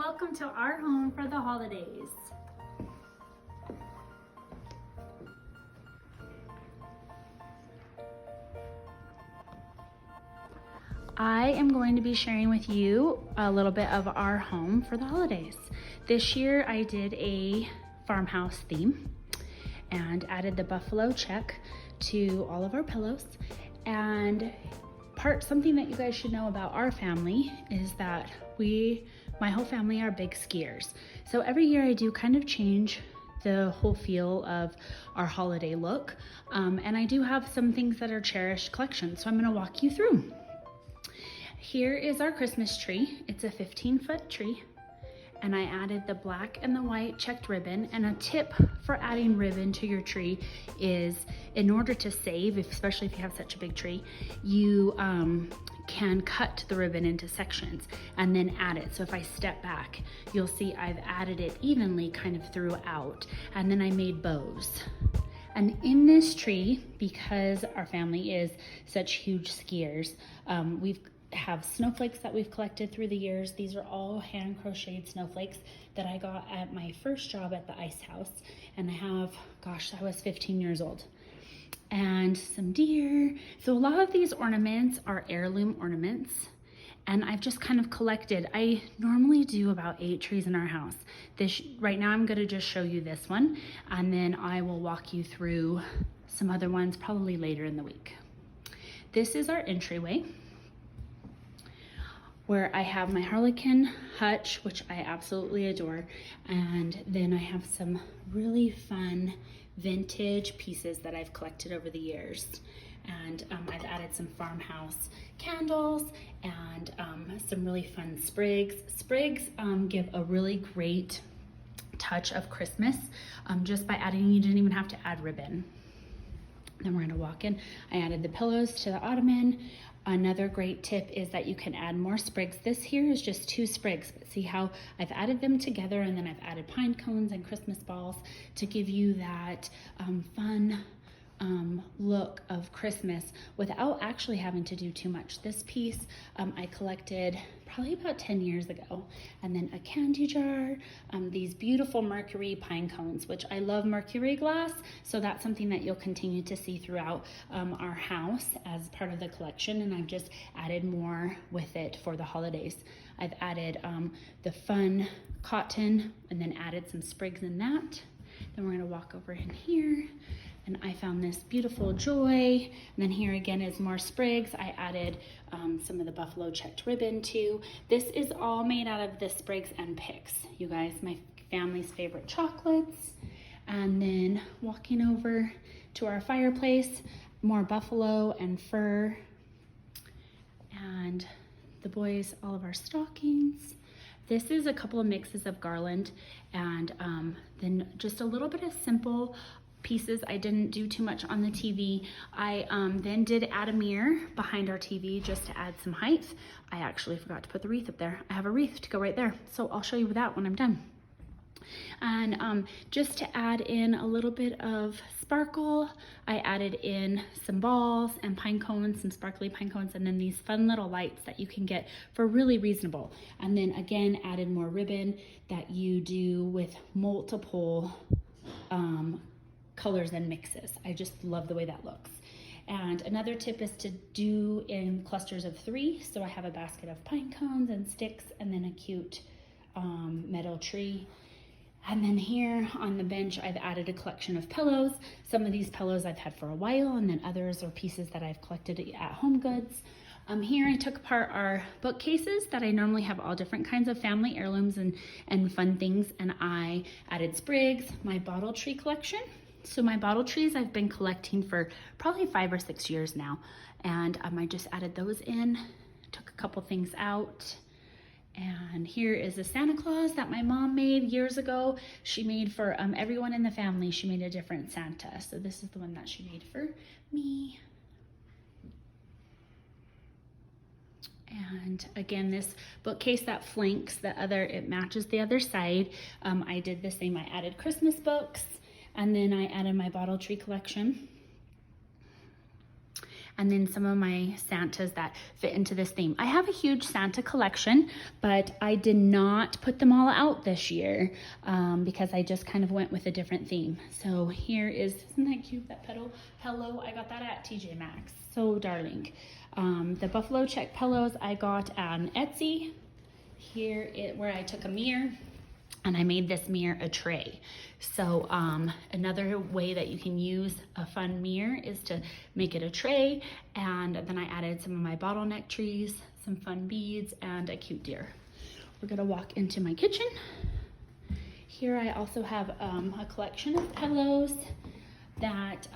welcome to our home for the holidays. I am going to be sharing with you a little bit of our home for the holidays. This year I did a farmhouse theme and added the buffalo check to all of our pillows. And something that you guys should know about our family is that my whole family are big skiers. So every year I do kind of change the whole feel of our holiday look. And I do have some things that are cherished collections. So I'm gonna walk you through. Here is our Christmas tree. It's a 15-foot tree. And I added the black and the white checked ribbon. And a tip for adding ribbon to your tree is, in order to save, especially if you have such a big tree, you can cut the ribbon into sections and then add it. So if I step back, you'll see I've added it evenly kind of throughout. And then I made bows. And in this tree, because our family is such huge skiers, we have snowflakes that we've collected through the years. These are all hand crocheted snowflakes that I got at my first job at the ice house. And I have, gosh, I was 15 years old. And some deer. So a lot of these ornaments are heirloom ornaments. And I've just kind of collected. I normally do about 8 trees in our house. Right now I'm gonna just show you this one, and then I will walk you through some other ones probably later in the week. This is our entryway, where I have my harlequin hutch, which I absolutely adore. And then I have some really fun vintage pieces that I've collected over the years. And I've added some farmhouse candles and some really fun sprigs. Sprigs give a really great touch of Christmas just by adding, you didn't even have to add ribbon. Then we're gonna walk in. I added the pillows to the ottoman. Another great tip is that you can add more sprigs. This here is just 2 sprigs, but see how I've added them together, and then I've added pine cones and Christmas balls to give you that fun look of Christmas without actually having to do too much. This piece I collected probably about 10 years ago. And then a candy jar, these beautiful mercury pine cones, which I love mercury glass. So that's something that you'll continue to see throughout our house as part of the collection. And I've just added more with it for the holidays. I've added the fun cotton and then added some sprigs in that. Then we're gonna walk over in here. And I found this beautiful joy. And then here again is more sprigs. I added some of the buffalo checked ribbon too. This is all made out of the sprigs and picks. You guys, my family's favorite chocolates. And then walking over to our fireplace, more buffalo and fur. And the boys, all of our stockings. This is a couple of mixes of garland and then just a little bit of simple pieces. I didn't do too much on the TV. I then did add a mirror behind our TV just to add some height. I actually forgot to put the wreath up there. I have a wreath to go right there. So I'll show you that when I'm done. And just to add in a little bit of sparkle, I added in some balls and pine cones, some sparkly pine cones, and then these fun little lights that you can get for really reasonable. And then again, added more ribbon that you do with multiple colors and mixes. I just love the way that looks. And another tip is to do in clusters of 3. So I have a basket of pine cones and sticks and then a cute metal tree. And then here on the bench, I've added a collection of pillows. Some of these pillows I've had for a while, and then others are pieces that I've collected at Home Goods. Here I took apart our bookcases that I normally have all different kinds of family heirlooms and fun things, and I added sprigs, my bottle tree collection. So my bottle trees I've been collecting for probably 5 or 6 years now. And I just added those in, took a couple things out. And here is a Santa Claus that my mom made years ago. She made for everyone in the family. She made a different Santa. So this is the one that she made for me. And again, this bookcase that flanks the other, it matches the other side. I did the same. I added Christmas books. And then I added my bottle tree collection. and then some of my Santas that fit into this theme. I have a huge Santa collection, but I did not put them all out this year because I just kind of went with a different theme. So here is, isn't that cute, that pillow? I got that at TJ Maxx, so darling. The buffalo check pillows I got on Etsy. Here where I took a mirror and I made this mirror a tray. So another way that you can use a fun mirror is to make it a tray, and then I added some of my bottleneck trees, some fun beads, and a cute deer. We're gonna walk into my kitchen. Here I also have a collection of pillows that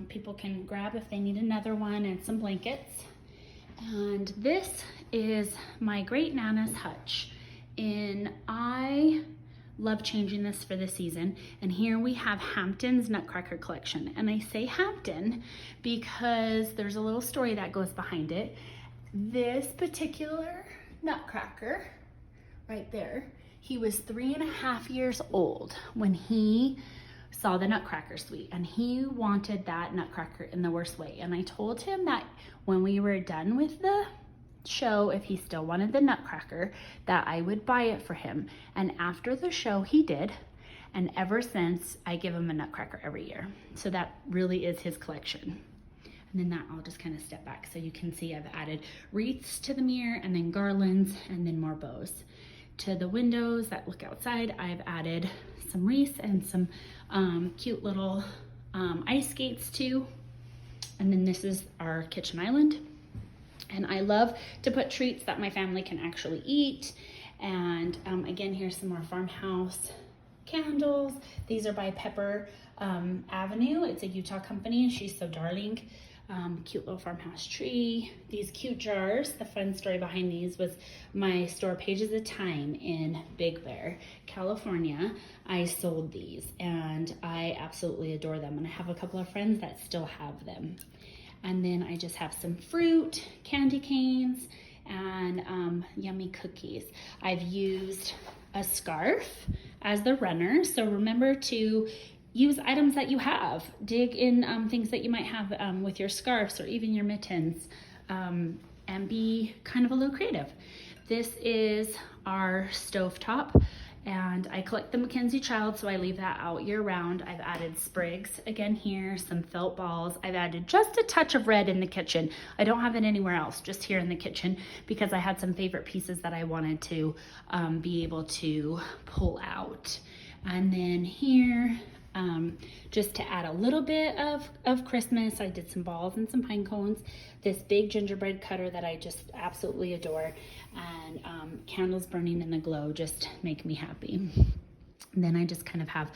people can grab if they need another one, and some blankets. And this is my great Nana's hutch. And I love changing this for the season. And here we have Hampton's Nutcracker collection. And I say Hampton because there's a little story that goes behind it. This particular Nutcracker right there, he was 3.5 years old when he saw the Nutcracker suite, and he wanted that Nutcracker in the worst way. And I told him that when we were done with the show, if he still wanted the Nutcracker, that I would buy it for him. And after the show he did, and ever since I give him a Nutcracker every year. So that really is his collection. And then that, I'll just kind of step back so you can see I've added wreaths to the mirror, and then garlands, and then more bows. To the windows that look outside, I've added some wreaths and some cute little ice skates too. And then this is our kitchen island. And I love to put treats that my family can actually eat. And again, here's some more farmhouse candles. These are by Pepper Avenue. It's a Utah company, and she's so darling. Cute little farmhouse tree. These cute jars. The fun story behind these was my store Pages of Time in Big Bear, California. I sold these and I absolutely adore them, and I have a couple of friends that still have them. And then I just have some fruit, candy canes, and yummy cookies. I've used a scarf as the runner, so remember to use items that you have. Dig in things that you might have with your scarves or even your mittens, and be kind of a little creative. This is our stovetop, and I collect the Mackenzie Child, so I leave that out year round. I've added sprigs again here, some felt balls. I've added just a touch of red in the kitchen. I don't have it anywhere else, just here in the kitchen, because I had some favorite pieces that I wanted to be able to pull out. And then here, just to add a little bit of Christmas, I did some balls and some pine cones, this big gingerbread cutter that I just absolutely adore, and candles burning in the glow just make me happy. And then I just kind of have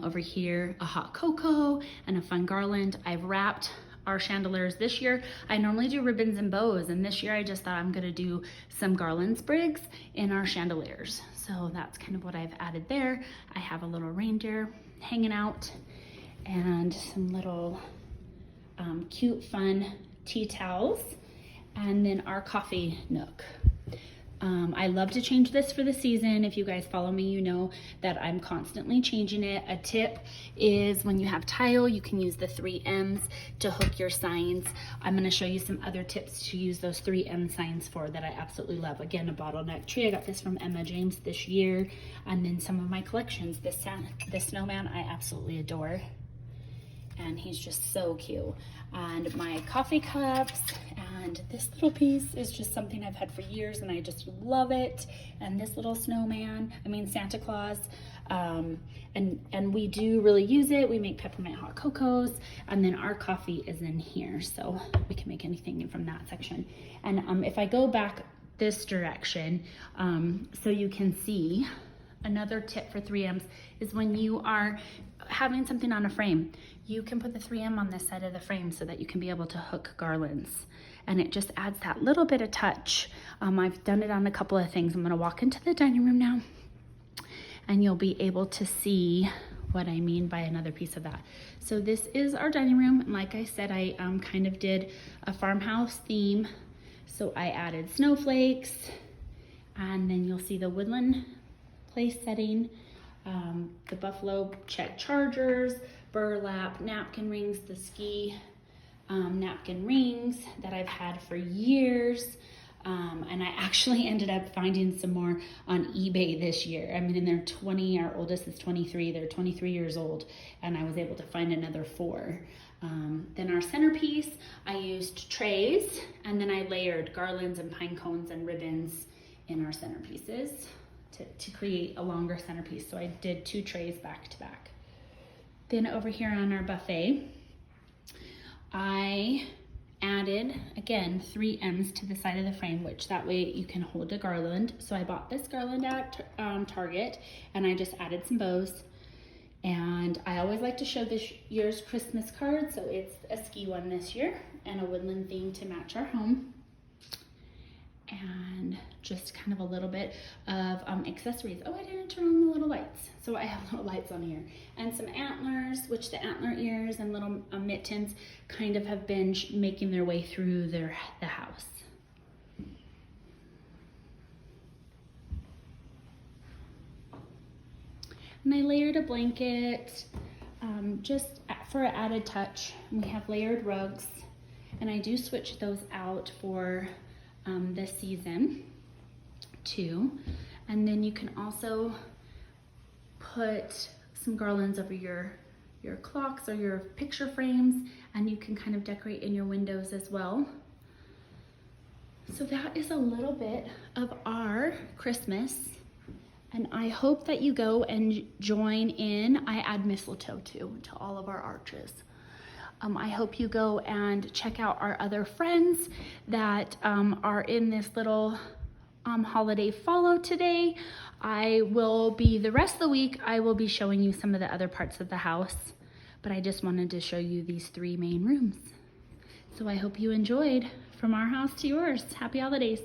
over here a hot cocoa and a fun garland. I've wrapped our chandeliers this year. I normally do ribbons and bows, and this year I just thought I'm gonna do some garland sprigs in our chandeliers. So that's kind of what I've added there. I have a little reindeer hanging out, and some little cute fun tea towels, and then our coffee nook. I love to change this for the season. If you guys follow me, you know that I'm constantly changing it. A tip is when you have tile, you can use the 3Ms to hook your signs. I'm going to show you some other tips to use those 3M signs for that I absolutely love. Again, a bottleneck tree. I got this from Emma James this year. And then some of my collections. This snowman I absolutely adore, and he's just so cute. And my coffee cups, and this little piece is just something I've had for years and I just love it. And this little snowman, Santa Claus, and we do really use it. We make peppermint hot cocos, and then our coffee is in here, so we can make anything from that section. And if I go back this direction, so you can see, another tip for 3Ms is when you are having something on a frame, you can put the 3M on this side of the frame so that you can be able to hook garlands, and it just adds that little bit of touch. I've done it on a couple of things. I'm gonna walk into the dining room now, and you'll be able to see what I mean by another piece of that. So this is our dining room, and like I said, I kind of did a farmhouse theme. So I added snowflakes, and then you'll see the woodland place setting, the buffalo check chargers, burlap napkin rings, the ski napkin rings that I've had for years. And I actually ended up finding some more on eBay this year. I mean, and they're 20, our oldest is 23, they're 23 years old, and I was able to find another 4. Then our centerpiece, I used trays, and then I layered garlands and pine cones and ribbons in our centerpieces to create a longer centerpiece. So I did 2 trays back to back. Then over here on our buffet, I added, again, 3 M's to the side of the frame, which that way you can hold a garland. So I bought this garland at Target, and I just added some bows. And I always like to show this year's Christmas card, so it's a ski one this year and a woodland theme to match our home. And just kind of a little bit of accessories. Oh, I didn't turn on the little lights. So I have little lights on here. And some antlers, which the antler ears and little mittens kind of have been making their way through the house. And I layered a blanket just for an added touch. We have layered rugs, and I do switch those out for this season too. And then you can also put some garlands over your clocks or your picture frames, and you can kind of decorate in your windows as well. So that is a little bit of our Christmas, and I hope that you go and join in. I add mistletoe too to all of our arches. I hope you go and check out our other friends that are in this little holiday follow today. I will be, the rest of the week, I will be showing you some of the other parts of the house, but I just wanted to show you these 3 main rooms. So I hope you enjoyed From Our House to Yours. Happy holidays.